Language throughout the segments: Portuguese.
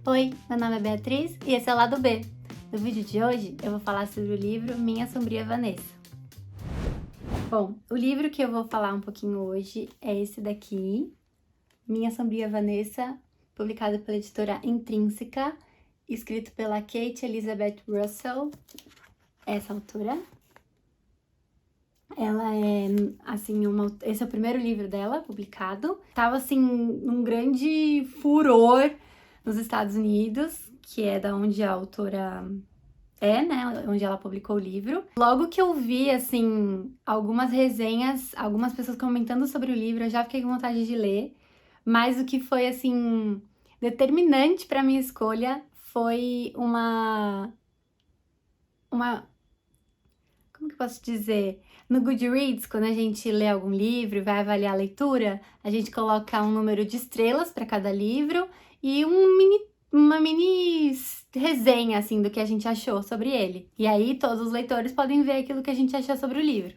Oi, meu nome é Beatriz e esse é o Lado B. No vídeo de hoje eu vou falar sobre o livro Minha Sombria Vanessa. Bom, o livro que eu vou falar um pouquinho hoje é esse daqui, Minha Sombria Vanessa, publicado pela editora Intrínseca, escrito pela Kate Elizabeth Russell, essa autora. Ela é, assim, esse é o primeiro livro dela, publicado. Tava, assim, um grande furor nos Estados Unidos, que é da onde a autora né, onde ela publicou o livro. Logo que eu vi, assim, algumas resenhas, algumas pessoas comentando sobre o livro, eu já fiquei com vontade de ler. Mas o que foi, assim, determinante para minha escolha foi como que eu posso dizer? No Goodreads, quando a gente lê algum livro e vai avaliar a leitura, a gente coloca um número de estrelas para cada livro e uma mini resenha, assim, do que a gente achou sobre ele. E aí todos os leitores podem ver aquilo que a gente achou sobre o livro.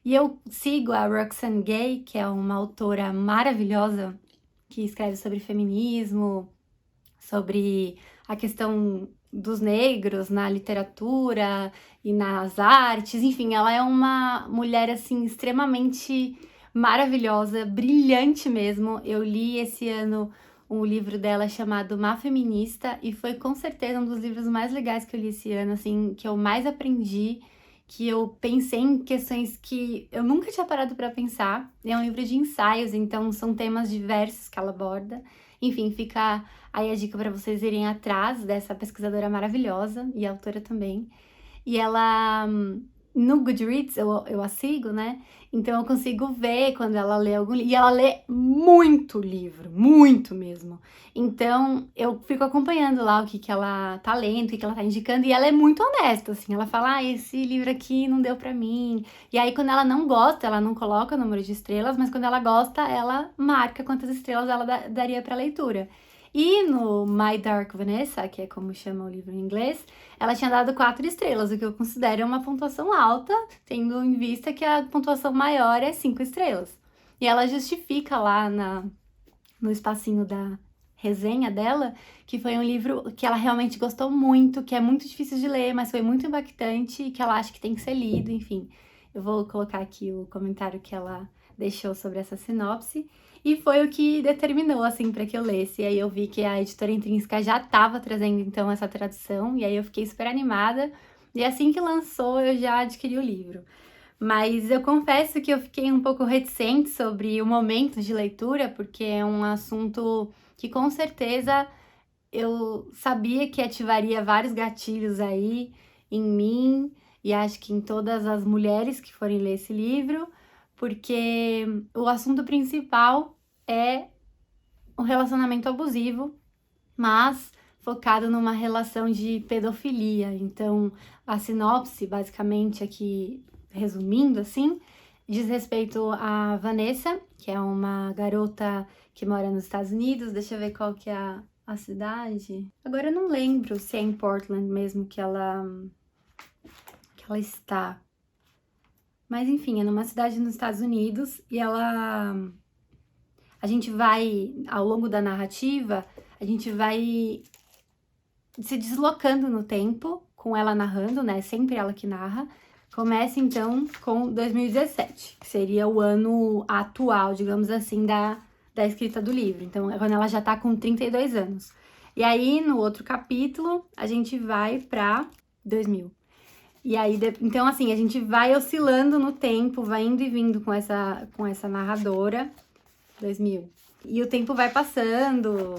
E eu sigo a Roxane Gay, que é uma autora maravilhosa, que escreve sobre feminismo, sobre a questão dos negros na literatura e nas artes, enfim, ela é uma mulher, assim, extremamente maravilhosa, brilhante mesmo. Eu li esse ano um livro dela chamado Má Feminista e foi com certeza um dos livros mais legais que eu li esse ano, assim, que eu mais aprendi, que eu pensei em questões que eu nunca tinha parado para pensar. É um livro de ensaios, então são temas diversos que ela aborda. Enfim, fica aí a dica para vocês irem atrás dessa pesquisadora maravilhosa e autora também. E ela, no Goodreads, eu a sigo, né? Então eu consigo ver quando ela lê algum livro. E ela lê muito livro, muito mesmo. Então eu fico acompanhando lá o que ela tá lendo, o que ela tá indicando. E ela é muito honesta, assim. Ela fala, esse livro aqui não deu pra mim. E aí quando ela não gosta, ela não coloca o número de estrelas, mas quando ela gosta, ela marca quantas estrelas ela daria pra leitura. E no My Dark Vanessa, que é como chama o livro em inglês, ela tinha dado 4 estrelas, o que eu considero uma pontuação alta, tendo em vista que a pontuação maior é 5 estrelas. E ela justifica lá no espacinho da resenha dela que foi um livro que ela realmente gostou muito, que é muito difícil de ler, mas foi muito impactante e que ela acha que tem que ser lido, enfim. Eu vou colocar aqui o comentário que ela deixou sobre essa sinopse. E foi o que determinou, assim, para que eu lesse. E aí eu vi que a editora Intrínseca já estava trazendo, então, essa tradução. E aí eu fiquei super animada. E assim que lançou, eu já adquiri o livro. Mas eu confesso que eu fiquei um pouco reticente sobre o momento de leitura, porque é um assunto que, com certeza, eu sabia que ativaria vários gatilhos aí em mim. E acho que em todas as mulheres que forem ler esse livro, porque o assunto principal é um relacionamento abusivo, mas focado numa relação de pedofilia. Então, a sinopse, basicamente, aqui, resumindo assim, diz respeito a Vanessa, que é uma garota que mora nos Estados Unidos. Deixa eu ver qual que é a cidade. Agora eu não lembro se é em Portland mesmo que ela está. Mas enfim, é numa cidade nos Estados Unidos e a gente vai, ao longo da narrativa, a gente vai se deslocando no tempo, com ela narrando, né? Sempre ela que narra. Começa então com 2017, que seria o ano atual, digamos assim, da escrita do livro. Então, é quando ela já tá com 32 anos. E aí, no outro capítulo, a gente vai pra 2000. E aí, então, assim, a gente vai oscilando no tempo, vai indo e vindo com essa narradora, 2000. E o tempo vai passando.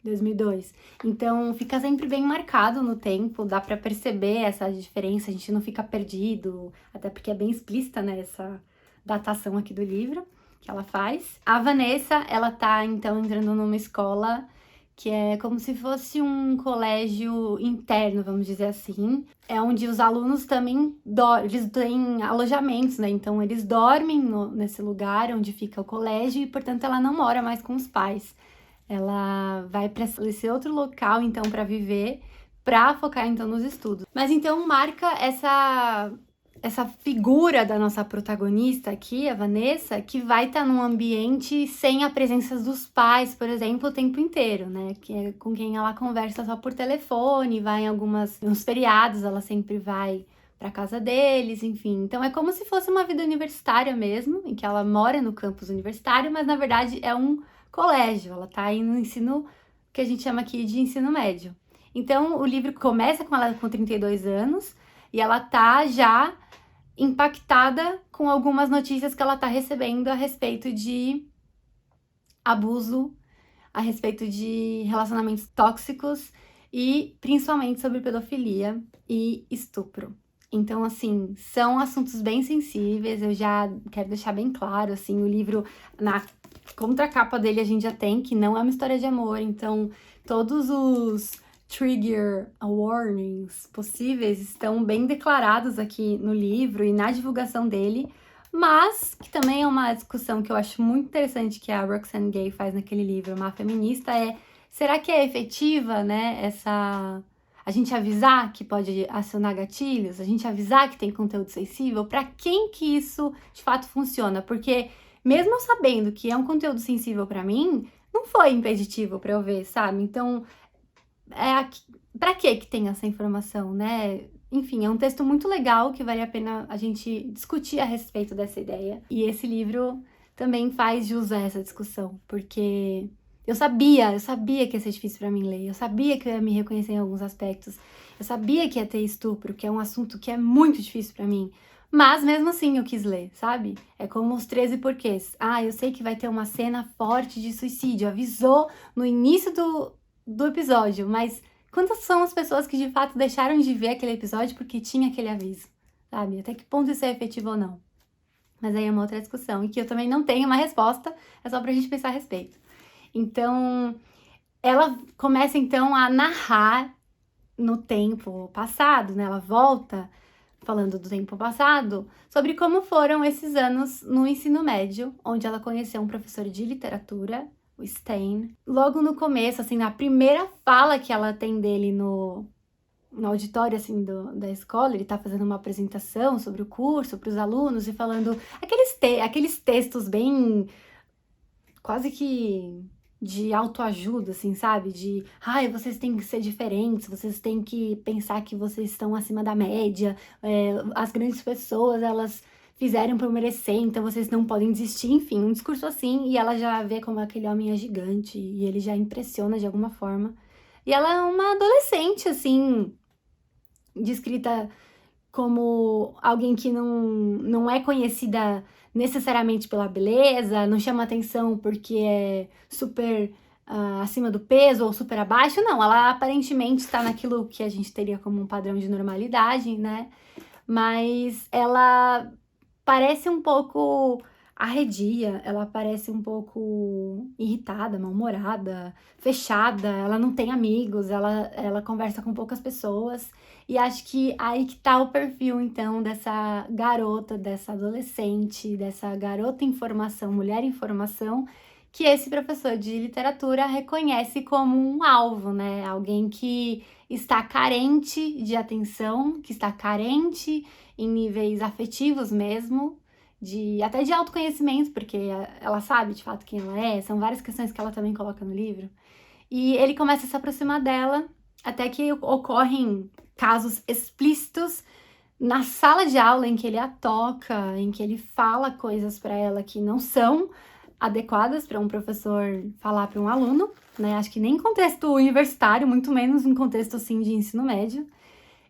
2002. Então, fica sempre bem marcado no tempo, dá pra perceber essa diferença, a gente não fica perdido, até porque é bem explícita, né, essa datação aqui do livro que ela faz. A Vanessa, ela tá, então, entrando numa escola que é como se fosse um colégio interno, vamos dizer assim. É onde os alunos também eles têm alojamentos, né? Então, eles dormem nesse lugar onde fica o colégio e, portanto, ela não mora mais com os pais. Ela vai para esse outro local, então, para viver, para focar, então, nos estudos. Mas, então, marca essa figura da nossa protagonista aqui, a Vanessa, que vai estar num ambiente sem a presença dos pais, por exemplo, o tempo inteiro, né? Que é com quem ela conversa só por telefone, vai em uns feriados, ela sempre vai para casa deles, enfim. Então é como se fosse uma vida universitária mesmo, em que ela mora no campus universitário, mas na verdade é um colégio, ela tá aí no ensino que a gente chama aqui de ensino médio. Então o livro começa com ela com 32 anos e ela tá já impactada com algumas notícias que ela tá recebendo a respeito de abuso, a respeito de relacionamentos tóxicos e principalmente sobre pedofilia e estupro. Então, assim, são assuntos bem sensíveis, eu já quero deixar bem claro, assim, o livro, na contracapa dele a gente já tem que não é uma história de amor, então todos os trigger warnings possíveis estão bem declarados aqui no livro e na divulgação dele, mas que também é uma discussão que eu acho muito interessante que a Roxane Gay faz naquele livro, Má Feminista, será que é efetiva, né, a gente avisar que pode acionar gatilhos, a gente avisar que tem conteúdo sensível, para quem que isso de fato funciona? Porque mesmo eu sabendo que é um conteúdo sensível para mim, não foi impeditivo para eu ver, sabe? Então, para que tem essa informação, né? Enfim, é um texto muito legal que vale a pena a gente discutir a respeito dessa ideia. E esse livro também faz jus a essa discussão, porque eu sabia que ia ser difícil para mim ler, eu sabia que eu ia me reconhecer em alguns aspectos, eu sabia que ia ter estupro, que é um assunto que é muito difícil para mim, mas mesmo assim eu quis ler, sabe? É como os 13 porquês. Ah, eu sei que vai ter uma cena forte de suicídio, avisou no início do episódio, mas quantas são as pessoas que de fato deixaram de ver aquele episódio porque tinha aquele aviso, sabe? Até que ponto isso é efetivo ou não? Mas aí é uma outra discussão, e que eu também não tenho uma resposta, é só pra gente pensar a respeito. Então, ela começa então a narrar no tempo passado, né? Ela volta falando do tempo passado, sobre como foram esses anos no ensino médio, onde ela conheceu um professor de literatura, o Stein. Logo no começo, assim, na primeira fala que ela tem dele no auditório, assim, da escola, ele tá fazendo uma apresentação sobre o curso para os alunos e falando aqueles textos bem, quase que de autoajuda, assim, sabe? De, ai, vocês têm que ser diferentes, vocês têm que pensar que vocês estão acima da média, as grandes pessoas, elas fizeram por merecer, então vocês não podem desistir, enfim, um discurso assim, e ela já vê como aquele homem é gigante, e ele já impressiona de alguma forma. E ela é uma adolescente, assim, descrita como alguém que não é conhecida necessariamente pela beleza, não chama atenção porque é super acima do peso ou super abaixo, não, ela aparentemente está naquilo que a gente teria como um padrão de normalidade, né? Mas ela parece um pouco arredia, ela parece um pouco irritada, mal-humorada, fechada, ela não tem amigos, ela conversa com poucas pessoas. E acho que aí que tá o perfil, então, dessa garota, dessa adolescente, dessa garota em formação, mulher em formação, que esse professor de literatura reconhece como um alvo, né? Alguém que está carente de atenção, que está carente em níveis afetivos mesmo, até de autoconhecimento, porque ela sabe de fato quem ela é, são várias questões que ela também coloca no livro. E ele começa a se aproximar dela, até que ocorrem casos explícitos na sala de aula em que ele a toca, em que ele fala coisas para ela que não são adequadas para um professor falar para um aluno, né? Acho que nem em contexto universitário, muito menos em contexto assim de ensino médio.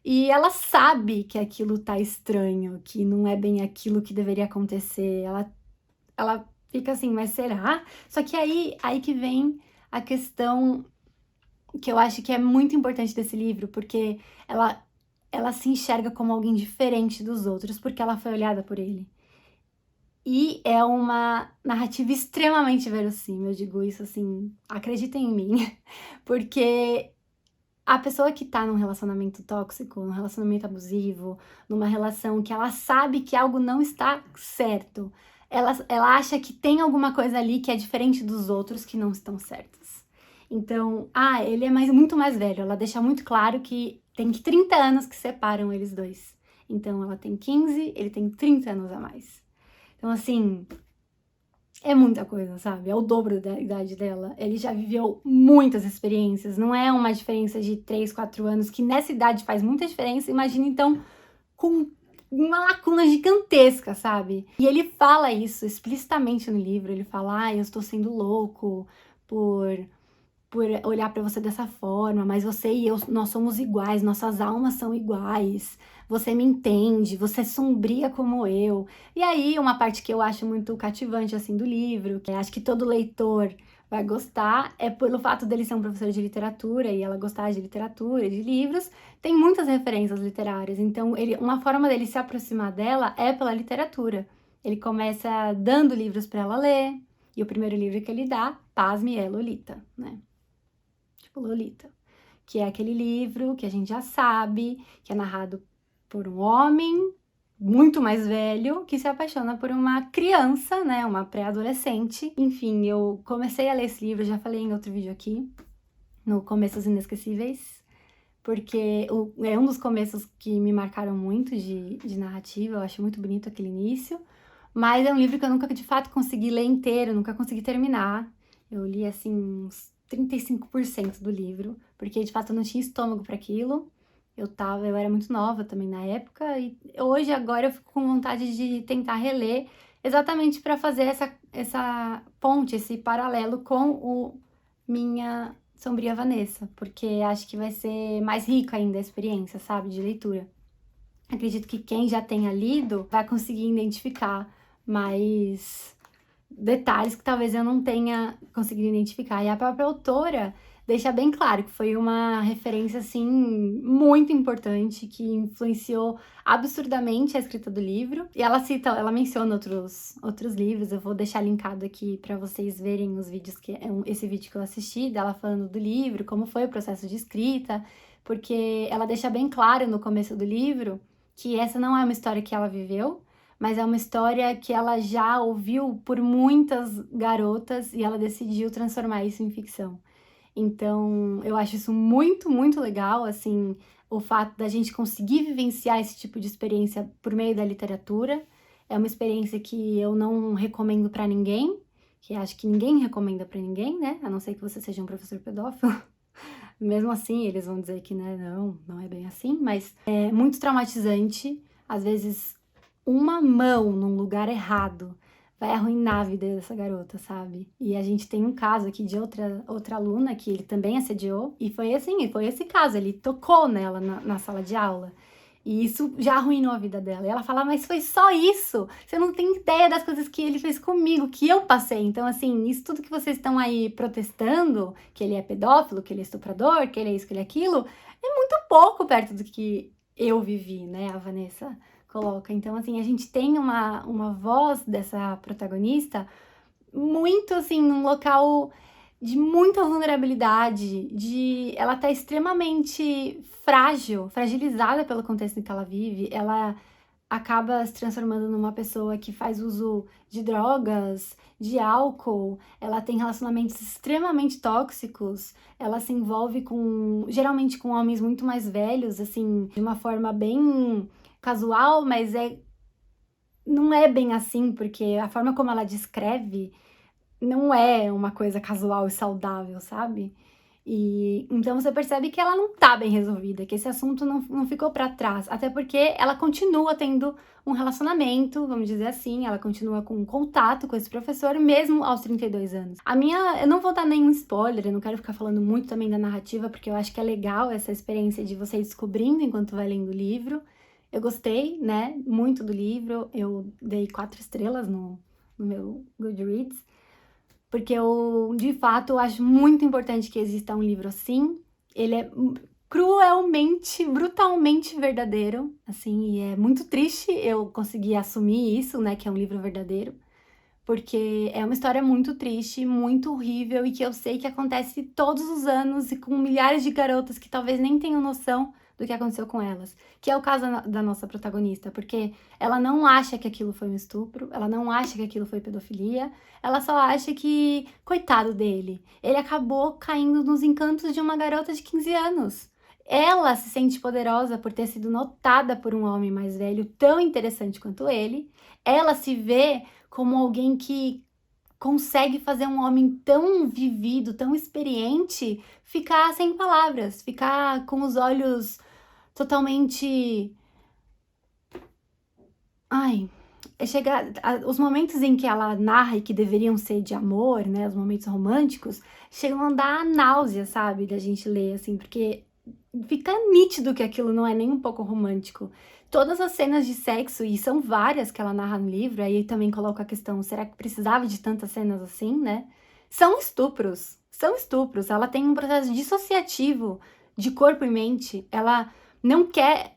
E ela sabe que aquilo tá estranho, que não é bem aquilo que deveria acontecer. Ela fica assim, mas será? Só que aí que vem a questão que eu acho que é muito importante desse livro, porque ela se enxerga como alguém diferente dos outros, porque ela foi olhada por ele. E é uma narrativa extremamente verossímil, eu digo isso assim, acreditem em mim, porque a pessoa que tá num relacionamento tóxico, num relacionamento abusivo, numa relação que ela sabe que algo não está certo, ela acha que tem alguma coisa ali que é diferente dos outros que não estão certos. Então, ele é muito mais velho, ela deixa muito claro que tem 30 anos que separam eles dois. Então ela tem 15, ele tem 30 anos a mais. Então assim, é muita coisa, sabe? É o dobro da idade dela. Ele já viveu muitas experiências, não é uma diferença de 3, 4 anos, que nessa idade faz muita diferença. Imagina então com uma lacuna gigantesca, sabe? E ele fala isso explicitamente no livro. Ele fala, eu estou sendo louco por olhar pra você dessa forma, mas você e eu, nós somos iguais, nossas almas são iguais. Você me entende, você é sombria como eu. E aí, uma parte que eu acho muito cativante, assim, do livro, que eu acho que todo leitor vai gostar, é pelo fato dele ser um professor de literatura e ela gostar de literatura, de livros, tem muitas referências literárias. Então, uma forma dele se aproximar dela é pela literatura. Ele começa dando livros para ela ler, e o primeiro livro que ele dá, pasme, é Lolita, né? Tipo Lolita, que é aquele livro que a gente já sabe, que é narrado por um homem muito mais velho que se apaixona por uma criança, né, uma pré-adolescente. Enfim, eu comecei a ler esse livro, já falei em outro vídeo aqui, no Começos Inesquecíveis, porque é um dos começos que me marcaram muito de narrativa, eu acho muito bonito aquele início, mas é um livro que eu nunca, de fato, consegui ler inteiro, nunca consegui terminar. Eu li, assim, uns 35% do livro, porque, de fato, eu não tinha estômago para aquilo. Eu era muito nova também na época, e hoje, agora, eu fico com vontade de tentar reler, exatamente para fazer essa ponte, esse paralelo com Minha Sombria Vanessa, porque acho que vai ser mais rica ainda a experiência, sabe, de leitura. Acredito que quem já tenha lido vai conseguir identificar mais detalhes que talvez eu não tenha conseguido identificar. E a própria autora deixa bem claro que foi uma referência, assim, muito importante, que influenciou absurdamente a escrita do livro. E ela menciona outros livros, eu vou deixar linkado aqui para vocês verem os vídeos, esse vídeo que eu assisti, dela falando do livro, como foi o processo de escrita, porque ela deixa bem claro no começo do livro que essa não é uma história que ela viveu, mas é uma história que ela já ouviu por muitas garotas e ela decidiu transformar isso em ficção. Então, eu acho isso muito, muito legal, assim, o fato da gente conseguir vivenciar esse tipo de experiência por meio da literatura. É uma experiência que eu não recomendo pra ninguém, que acho que ninguém recomenda pra ninguém, né? A não ser que você seja um professor pedófilo. Mesmo assim, eles vão dizer que, né, não é bem assim, mas é muito traumatizante. Às vezes, uma mão num lugar errado vai arruinar a vida dessa garota, sabe? E a gente tem um caso aqui de outra aluna que ele também assediou, e foi assim, foi esse caso, ele tocou nela na sala de aula. E isso já arruinou a vida dela. E ela fala, mas foi só isso? Você não tem ideia das coisas que ele fez comigo, que eu passei. Então, assim, isso tudo que vocês estão aí protestando, que ele é pedófilo, que ele é estuprador, que ele é isso, que ele é aquilo, é muito pouco perto do que eu vivi, né? A Vanessa coloca. Então, assim, a gente tem uma voz dessa protagonista muito, assim, num local de muita vulnerabilidade, ela tá extremamente frágil, fragilizada pelo contexto em que ela vive, ela acaba se transformando numa pessoa que faz uso de drogas, de álcool, ela tem relacionamentos extremamente tóxicos, ela se envolve geralmente com homens muito mais velhos, assim, de uma forma bem casual, mas não é bem assim, porque a forma como ela descreve não é uma coisa casual e saudável, sabe? E então você percebe que ela não tá bem resolvida, que esse assunto não ficou pra trás, até porque ela continua tendo um relacionamento, vamos dizer assim, ela continua com contato com esse professor, mesmo aos 32 anos. Eu não vou dar nenhum spoiler, eu não quero ficar falando muito também da narrativa, porque eu acho que é legal essa experiência de você ir descobrindo enquanto vai lendo o livro. Eu gostei, né, muito do livro, eu dei 4 estrelas no meu Goodreads, porque eu, de fato, acho muito importante que exista um livro assim. Ele é cruelmente, brutalmente verdadeiro, assim, e é muito triste eu conseguir assumir isso, né, que é um livro verdadeiro, porque é uma história muito triste, muito horrível e que eu sei que acontece todos os anos e com milhares de garotas que talvez nem tenham noção do que aconteceu com elas, que é o caso da nossa protagonista, porque ela não acha que aquilo foi um estupro, ela não acha que aquilo foi pedofilia, ela só acha que, coitado dele, ele acabou caindo nos encantos de uma garota de 15 anos. Ela se sente poderosa por ter sido notada por um homem mais velho tão interessante quanto ele. Ela se vê como alguém que consegue fazer um homem tão vivido, tão experiente, ficar sem palavras, ficar com os olhos totalmente. Ai, os momentos em que ela narra e que deveriam ser de amor, né, os momentos românticos, chegam a dar náusea, sabe, da gente ler, assim, porque fica nítido que aquilo não é nem um pouco romântico. Todas as cenas de sexo, e são várias que ela narra no livro, aí também coloca a questão, será que precisava de tantas cenas assim, né? São estupros, são estupros. Ela tem um processo dissociativo de corpo e mente. Não quer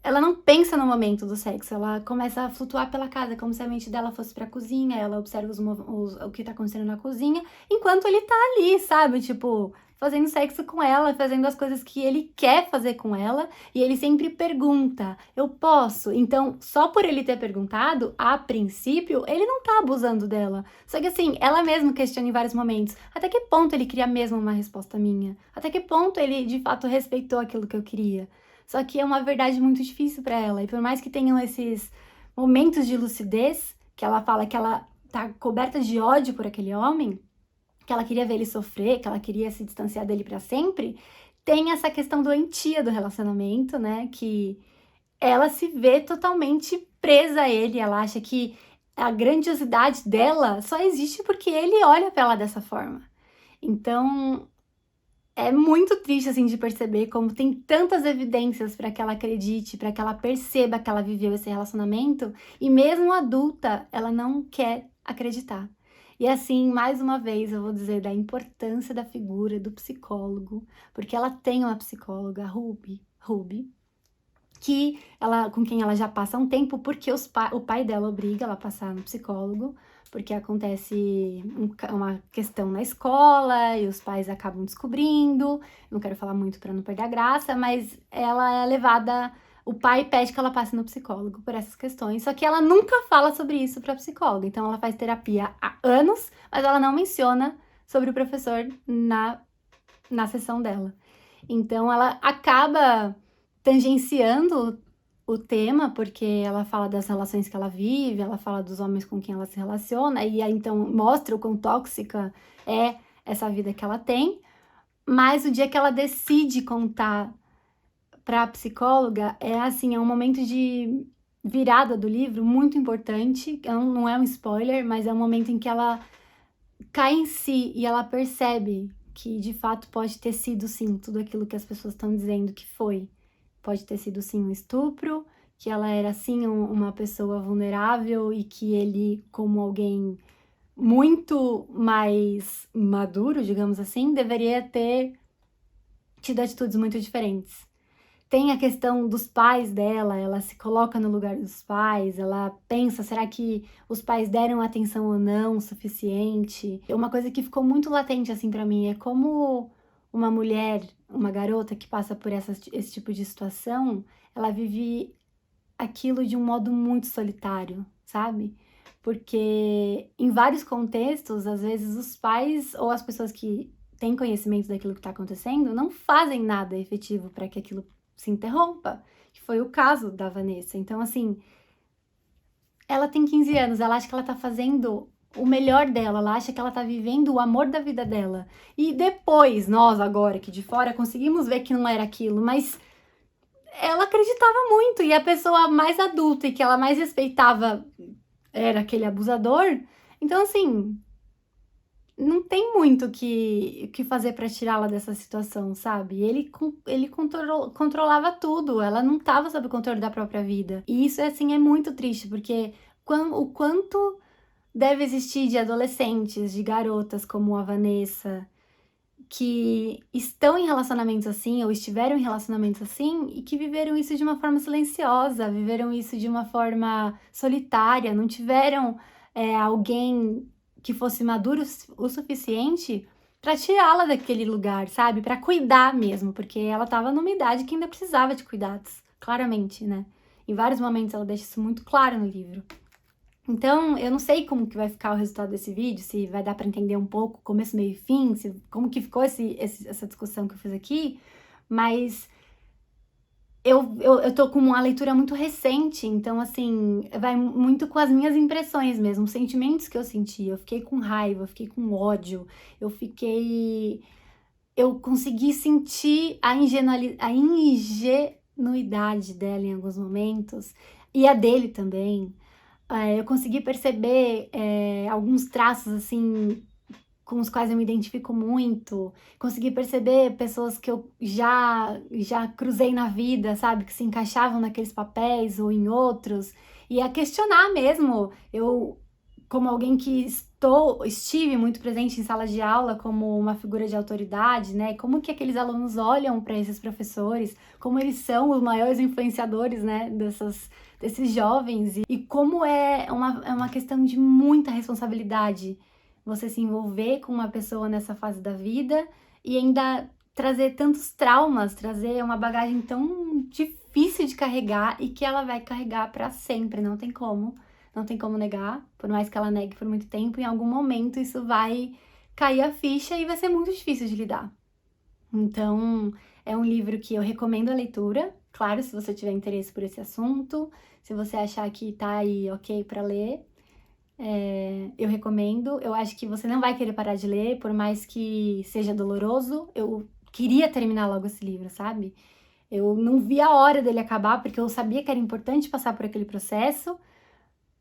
ela não pensa no momento do sexo, ela começa a flutuar pela casa, como se a mente dela fosse pra cozinha, ela observa o que tá acontecendo na cozinha, enquanto ele tá ali, sabe? Tipo, fazendo sexo com ela, fazendo as coisas que ele quer fazer com ela, e ele sempre pergunta, eu posso? Então, só por ele ter perguntado, a princípio, ele não tá abusando dela. Só que assim, ela mesma questiona em vários momentos, até que ponto ele queria mesmo uma resposta minha? Até que ponto ele, de fato, respeitou aquilo que eu queria? Só que é uma verdade muito difícil para ela. E por mais que tenham esses momentos de lucidez, que ela fala que ela tá coberta de ódio por aquele homem, que ela queria ver ele sofrer, que ela queria se distanciar dele para sempre, tem essa questão doentia do relacionamento, né? Que ela se vê totalmente presa a ele. Ela acha que a grandiosidade dela só existe porque ele olha para ela dessa forma. Então, é muito triste, assim, de perceber como tem tantas evidências para que ela acredite, para que ela perceba que ela viveu esse relacionamento, e mesmo adulta, ela não quer acreditar. E assim, mais uma vez, eu vou dizer da importância da figura do psicólogo, porque ela tem uma psicóloga, Ruby, com quem ela já passa um tempo, porque o pai dela obriga ela a passar no psicólogo, porque acontece uma questão na escola e os pais acabam descobrindo. Não quero falar muito para não perder a graça, mas ela é levada. O pai pede que ela passe no psicólogo por essas questões, só que ela nunca fala sobre isso para psicóloga. Então ela faz terapia há anos, mas ela não menciona sobre o professor na sessão dela. Então ela acaba tangenciando o tema, porque ela fala das relações que ela vive, ela fala dos homens com quem ela se relaciona, e aí então mostra o quão tóxica é essa vida que ela tem. Mas o dia que ela decide contar para a psicóloga, é assim, é um momento de virada do livro muito importante. Não é um spoiler, mas é um momento em que ela cai em si e ela percebe que de fato pode ter sido sim tudo aquilo que as pessoas estão dizendo que foi. Pode ter sido sim um estupro, que ela era sim uma pessoa vulnerável e que ele, como alguém muito mais maduro, digamos assim, deveria ter tido atitudes muito diferentes. Tem a questão dos pais dela, ela se coloca no lugar dos pais, ela pensa, será que os pais deram atenção ou não suficiente? Uma coisa que ficou muito latente assim para mim é como uma mulher, uma garota que passa por esse tipo de situação, ela vive aquilo de um modo muito solitário, sabe? Porque em vários contextos, às vezes os pais ou as pessoas que têm conhecimento daquilo que está acontecendo não fazem nada efetivo para que aquilo se interrompa, que foi o caso da Vanessa. Então, assim, ela tem 15 anos, ela acha que ela tá fazendo o melhor dela, ela acha que ela tá vivendo o amor da vida dela. E depois, nós agora aqui de fora, conseguimos ver que não era aquilo, mas ela acreditava muito, e a pessoa mais adulta e que ela mais respeitava era aquele abusador. Então, assim, não tem muito o que fazer para tirá-la dessa situação, sabe? Ele controlava tudo, ela não estava sob o controle da própria vida. E isso, assim, é muito triste, porque o quanto deve existir de adolescentes, de garotas como a Vanessa, que estão em relacionamentos assim, ou estiveram em relacionamentos assim, e que viveram isso de uma forma silenciosa, viveram isso de uma forma solitária, não tiveram alguém que fosse maduro o suficiente para tirá-la daquele lugar, sabe? Para cuidar mesmo, porque ela estava numa idade que ainda precisava de cuidados, claramente, né? Em vários momentos ela deixa isso muito claro no livro. Então, eu não sei como que vai ficar o resultado desse vídeo, se vai dar para entender um pouco começo, meio e fim, como que ficou essa discussão que eu fiz aqui, mas eu tô com uma leitura muito recente, então, assim, vai muito com as minhas impressões mesmo, os sentimentos que eu senti. Eu fiquei com raiva, eu fiquei com ódio, eu fiquei. Eu consegui sentir a ingenuidade dela em alguns momentos, e a dele também. Eu consegui perceber alguns traços, assim, com os quais eu me identifico muito, consegui perceber pessoas que eu já cruzei na vida, sabe, que se encaixavam naqueles papéis ou em outros, e a questionar mesmo. Eu, como alguém que estive muito presente em sala de aula como uma figura de autoridade, né? Como que aqueles alunos olham para esses professores, como eles são os maiores influenciadores, né, desses jovens, e como é uma questão de muita responsabilidade você se envolver com uma pessoa nessa fase da vida e ainda trazer tantos traumas, trazer uma bagagem tão difícil de carregar e que ela vai carregar para sempre, não tem como negar, por mais que ela negue por muito tempo, em algum momento isso vai cair a ficha e vai ser muito difícil de lidar. Então, é um livro que eu recomendo a leitura, claro, se você tiver interesse por esse assunto, se você achar que tá aí ok para ler, eu recomendo. Eu acho que você não vai querer parar de ler, por mais que seja doloroso. Eu queria terminar logo esse livro, sabe? Eu não vi a hora dele acabar, porque eu sabia que era importante passar por aquele processo.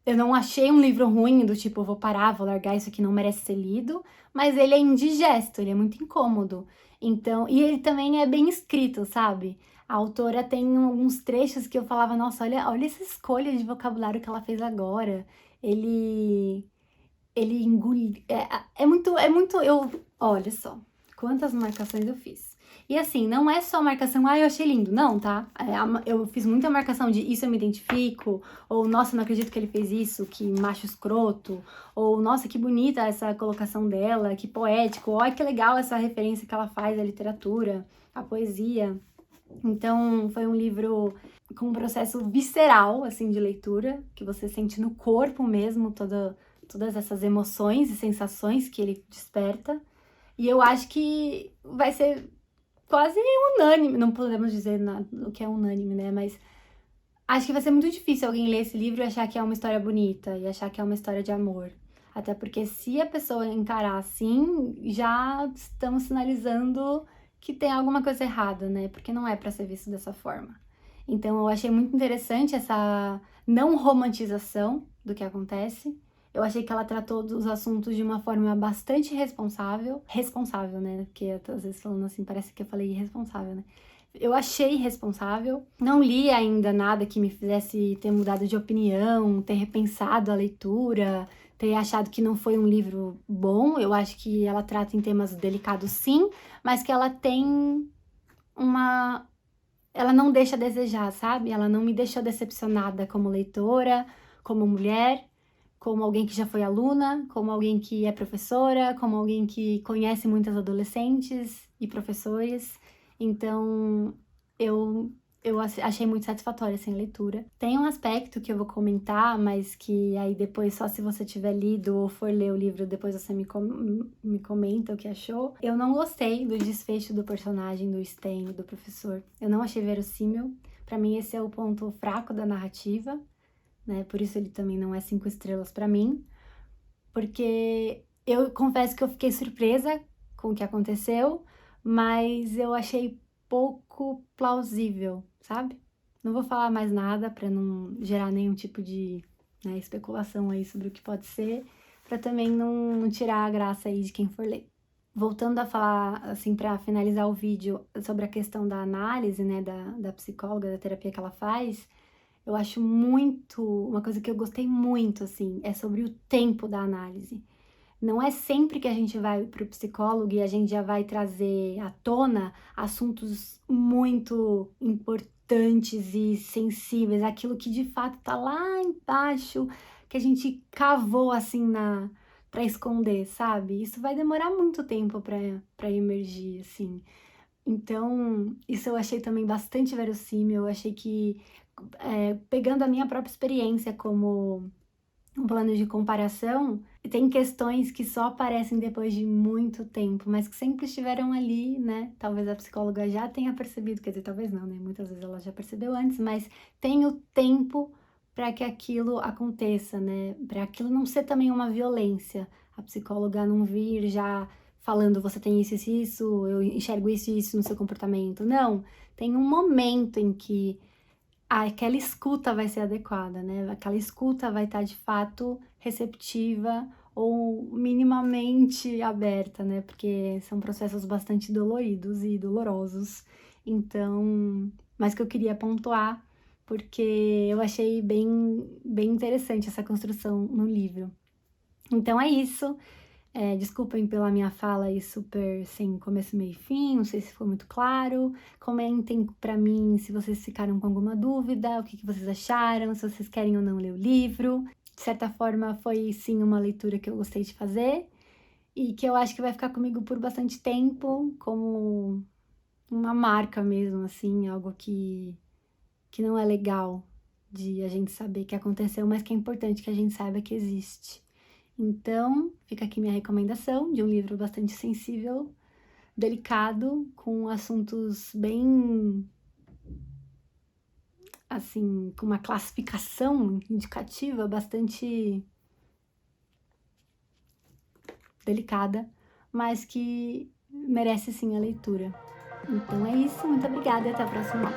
Eu não achei um livro ruim, do tipo, eu vou parar, vou largar, isso aqui não merece ser lido, mas ele é indigesto, ele é muito incômodo. Então, e ele também é bem escrito, sabe? A autora tem alguns trechos que eu falava, nossa, olha essa escolha de vocabulário que ela fez agora. Ele ele engole. Olha só, quantas marcações eu fiz. E assim, não é só marcação, eu achei lindo, não, tá? Eu fiz muita marcação de isso eu me identifico, ou nossa, não acredito que ele fez isso, que macho escroto, ou nossa, que bonita essa colocação dela, que poético, olha que legal essa referência que ela faz à literatura, à poesia. Então, foi um livro com um processo visceral, assim, de leitura, que você sente no corpo mesmo, todas essas emoções e sensações que ele desperta. E eu acho que vai ser quase unânime, não podemos dizer o que é unânime, né? Mas acho que vai ser muito difícil alguém ler esse livro e achar que é uma história bonita e achar que é uma história de amor. Até porque se a pessoa encarar assim, já estamos sinalizando que tem alguma coisa errada, né? Porque não é para ser visto dessa forma. Então eu achei muito interessante essa não romantização do que acontece. Eu achei que ela tratou dos assuntos de uma forma bastante responsável. Responsável, né? Porque às vezes falando assim, parece que eu falei irresponsável, né? Eu achei responsável. Não li ainda nada que me fizesse ter mudado de opinião, ter repensado a leitura, ter achado que não foi um livro bom. Eu acho que ela trata em temas delicados, sim, mas que ela tem uma. Ela não deixa a desejar, sabe? Ela não me deixou decepcionada como leitora, como mulher, como alguém que já foi aluna, como alguém que é professora, como alguém que conhece muitas adolescentes e professores. Então, eu achei muito satisfatória assim, a leitura. Tem um aspecto que eu vou comentar, mas que aí depois, só se você tiver lido ou for ler o livro, depois você me comenta o que achou. Eu não gostei do desfecho do personagem do Sten, do professor. Eu não achei verossímil. Pra mim, esse é o ponto fraco da narrativa, né? Por isso ele também não é 5 estrelas pra mim. Porque eu confesso que eu fiquei surpresa com o que aconteceu, mas eu achei pouco plausível, sabe? Não vou falar mais nada para não gerar nenhum tipo de, né, especulação aí sobre o que pode ser, para também não tirar a graça aí de quem for ler. Voltando a falar, assim, para finalizar o vídeo, sobre a questão da análise, né, da psicóloga, da terapia que ela faz, eu acho muito, uma coisa que eu gostei muito, assim, é sobre o tempo da análise. Não é sempre que a gente vai para o psicólogo e a gente já vai trazer à tona assuntos muito importantes e sensíveis, aquilo que de fato tá lá embaixo, que a gente cavou assim para esconder, sabe? Isso vai demorar muito tempo para emergir, assim. Então, isso eu achei também bastante verossímil. Eu achei que, pegando a minha própria experiência como um plano de comparação, tem questões que só aparecem depois de muito tempo, mas que sempre estiveram ali, né? Talvez a psicóloga já tenha percebido, quer dizer, talvez não, né? Muitas vezes ela já percebeu antes, mas tem o tempo para que aquilo aconteça, né? Para aquilo não ser também uma violência. A psicóloga não vir já falando, você tem isso, eu enxergo isso e isso no seu comportamento. Não, tem um momento em que aquela escuta vai ser adequada, né? Aquela escuta vai estar de fato receptiva ou minimamente aberta, né? Porque são processos bastante doloridos e dolorosos. Então, mas que eu queria pontuar porque eu achei bem interessante essa construção no livro. Então é isso. Desculpem pela minha fala aí super sem começo, meio e fim, não sei se ficou muito claro. Comentem pra mim se vocês ficaram com alguma dúvida, o que vocês acharam, se vocês querem ou não ler o livro. De certa forma, foi sim uma leitura que eu gostei de fazer e que eu acho que vai ficar comigo por bastante tempo, como uma marca mesmo, assim, algo que não é legal de a gente saber que aconteceu, mas que é importante que a gente saiba que existe. Então, fica aqui minha recomendação de um livro bastante sensível, delicado, com assuntos bem, assim, com uma classificação indicativa bastante delicada, mas que merece sim a leitura. Então é isso, muito obrigada e até a próxima.